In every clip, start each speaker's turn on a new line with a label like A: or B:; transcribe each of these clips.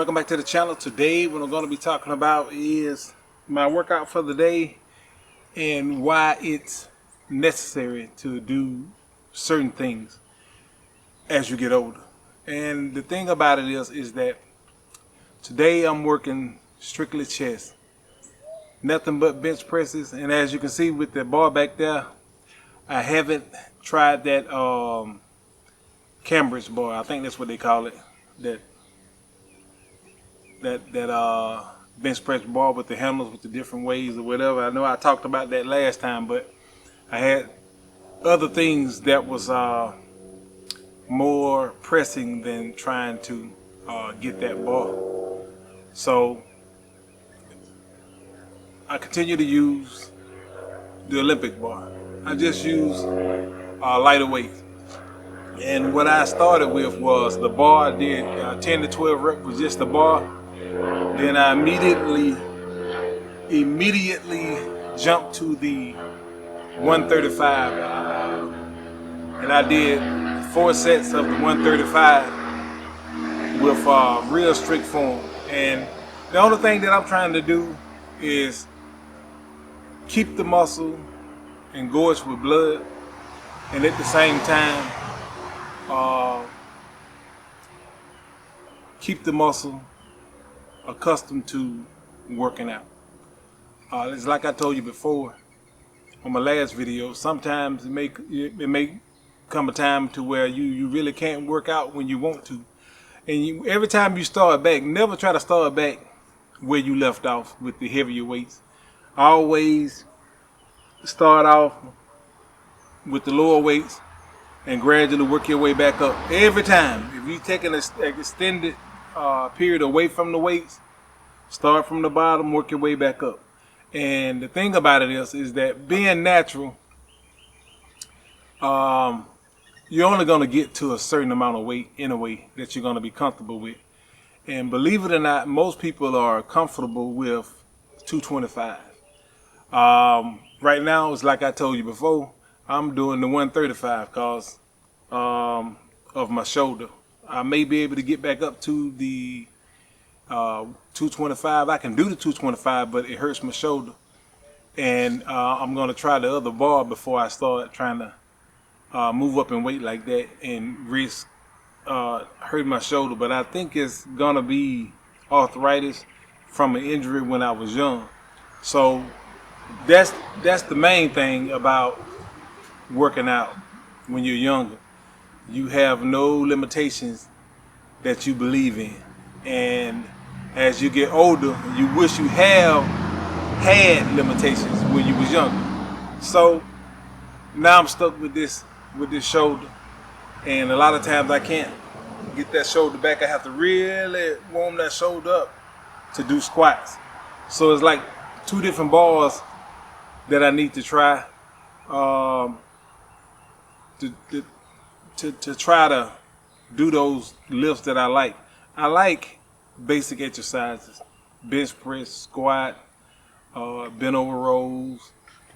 A: Welcome back to the channel. Today what I'm going to be talking about is my workout for the day and why it's necessary to do certain things as you get older. And the thing about it is that today I'm working strictly chest, nothing but bench presses. And as you can see with the bar back there, I haven't tried that Cambridge bar. I think that's what they call it, that bench press bar with the handles with the different ways or whatever. I know I talked about that last time, but I had other things that was more pressing than trying to get that bar. So I continue to use the Olympic bar. I just use lighter weights. And what I started with was the bar. I did 10 to 12 reps with just the bar. Then I immediately jumped to the 135, and I did 4 sets of the 135 with real strict form. And the only thing that I'm trying to do is keep the muscle engorged with blood, and at the same time keep the muscle accustomed to working out. It's like I told you before on my last video, sometimes it may come a time to where you really can't work out when you want to. And every time you start back, never try to start back where you left off with the heavier weights. Always start off with the lower weights and gradually work your way back up. Every time, if you take an extended period away from the weights, start from the bottom, work your way back up. And the thing about it is that being natural, you're only going to get to a certain amount of weight in a way that you're going to be comfortable with. And believe it or not, most people are comfortable with 225. Right now, it's like I told you before, I'm doing the 135 because of my shoulder. I may be able to get back up to the 225. I can do the 225, but it hurts my shoulder. And I'm going to try the other bar before I start trying to move up in weight like that and risk hurting my shoulder. But I think it's going to be arthritis from an injury when I was young. So that's the main thing about working out when you're younger. You have no limitations that you believe in. And as you get older, you wish you have had limitations when you was younger. So now I'm stuck with this shoulder, and a lot of times I can't get that shoulder back. I have to really warm that shoulder up to do squats. So it's like 2 different bars that I need to try to try to do those lifts that I like. I like basic exercises, bench press, squat, bent over rows,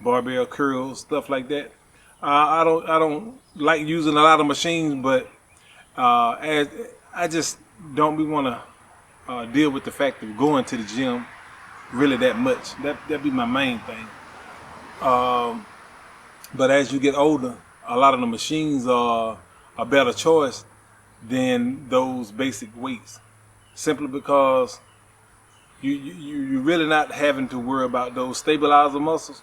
A: barbell curls, stuff like that. I don't like using a lot of machines, but I just don't want to deal with the fact of going to the gym really that much. That'd be my main thing. But as you get older, a lot of the machines are a better choice than those basic weights, simply because you're really not having to worry about those stabilizer muscles.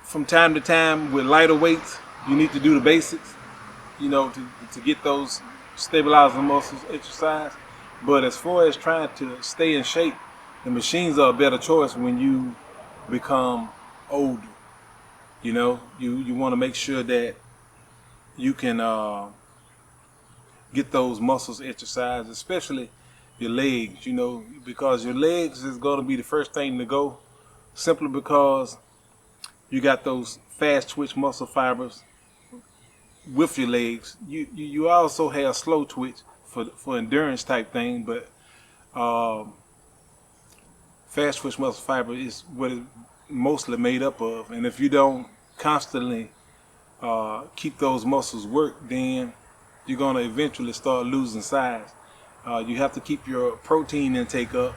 A: From time to time with lighter weights, you need to do the basics, to get those stabilizer muscles exercised. But as far as trying to stay in shape, the machines are a better choice when you become older. You want to make sure that you can get those muscles exercised, especially your legs, because your legs is going to be the first thing to go, simply because you got those fast twitch muscle fibers with your legs. You also have slow twitch for endurance type thing, but fast twitch muscle fiber is what it's mostly made up of. And if you don't constantly keep those muscles work, then you're going to eventually start losing size. You have to keep your protein intake up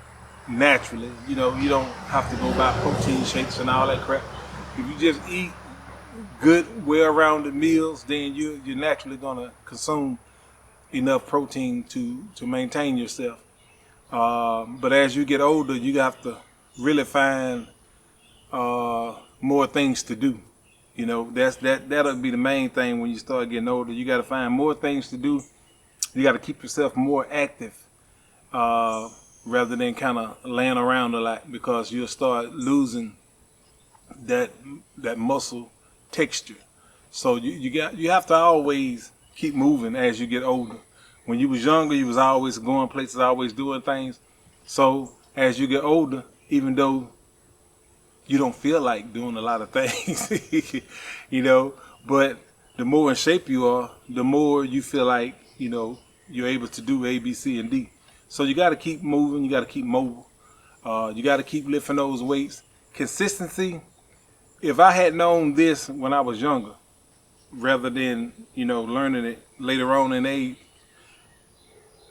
A: naturally. You know, you don't have to go buy protein shakes and all that crap. If you just eat good, well-rounded meals, then you're naturally gonna consume enough protein to maintain yourself. But as you get older, you have to really find more things to do. You know, that'll be the main thing when you start getting older. You got to find more things to do. You got to keep yourself more active rather than kind of laying around a lot, because you'll start losing that muscle texture. So you have to always keep moving as you get older. When you was younger, you was always going places, always doing things. So as you get older, even though you don't feel like doing a lot of things, you know, but the more in shape you are, the more you feel like, you know, you're able to do A, B, C, and D. So you got to keep moving. You got to keep mobile. You got to keep lifting those weights. Consistency. If I had known this when I was younger, rather than, you know, learning it later on in age,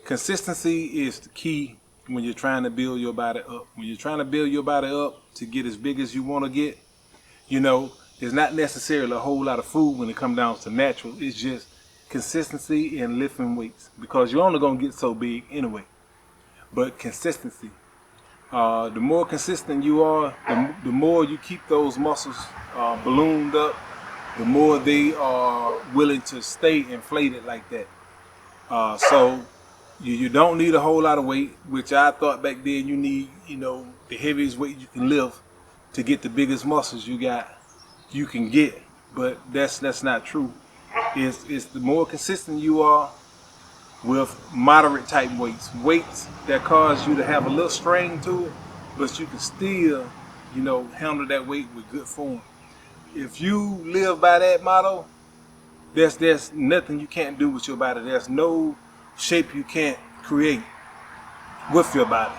A: consistency is the key when you're trying to build your body up. When you're trying to build your body up to get as big as you want to get, you know, it's not necessarily a whole lot of food when it comes down to natural. It's just consistency and lifting weights, because you're only going to get so big anyway. But consistency. The more consistent you are, the more you keep those muscles ballooned up, the more they are willing to stay inflated like that. So you don't need a whole lot of weight, which I thought back then you need, you know, the heaviest weight you can lift to get the biggest muscles you can get. But that's not true. It's the more consistent you are with moderate type weights that cause you to have a little strain to it, but you can still, you know, handle that weight with good form. If you live by that motto, there's nothing you can't do with your body. There's no shape you can't create with your body.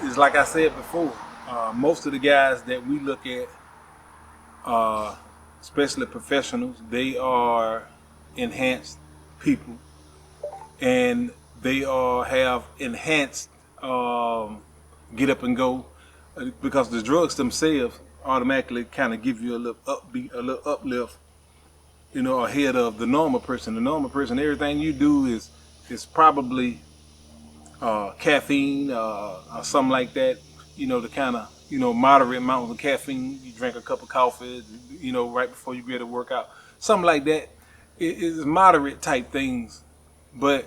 A: It's like I said before, most of the guys that we look at, especially professionals, they are enhanced people, and they have enhanced get up and go, because the drugs themselves automatically kind of give you a little upbeat, a little uplift, you know, ahead of the normal person. The normal person, everything you do is probably caffeine or something like that, you know, the kind of, you know, moderate amounts of caffeine. You drink a cup of coffee, you know, right before you get to work out, something like that. It's moderate type things, but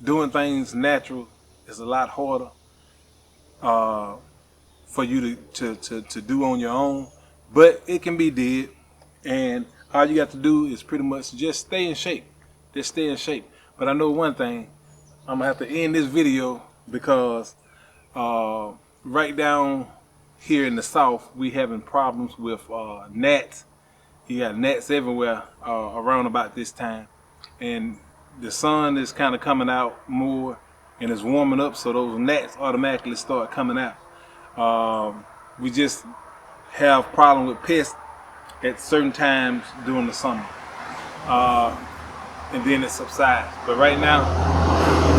A: doing things natural is a lot harder for you to do on your own, but it can be did. And all you got to do is pretty much just stay in shape. Just stay in shape. But I know one thing, I'm gonna have to end this video because right down here in the South, we having problems with gnats. You got gnats everywhere around about this time, and the sun is kind of coming out more and it's warming up, so those gnats automatically start coming out. We just have problem with pests at certain times during the summer, and then it subsides. But right now,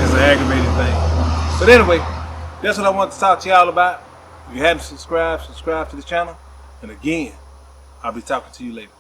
A: it's an aggravating thing. But anyway, that's what I want to talk to y'all about. If you haven't subscribed, subscribe to the channel. And again, I'll be talking to you later.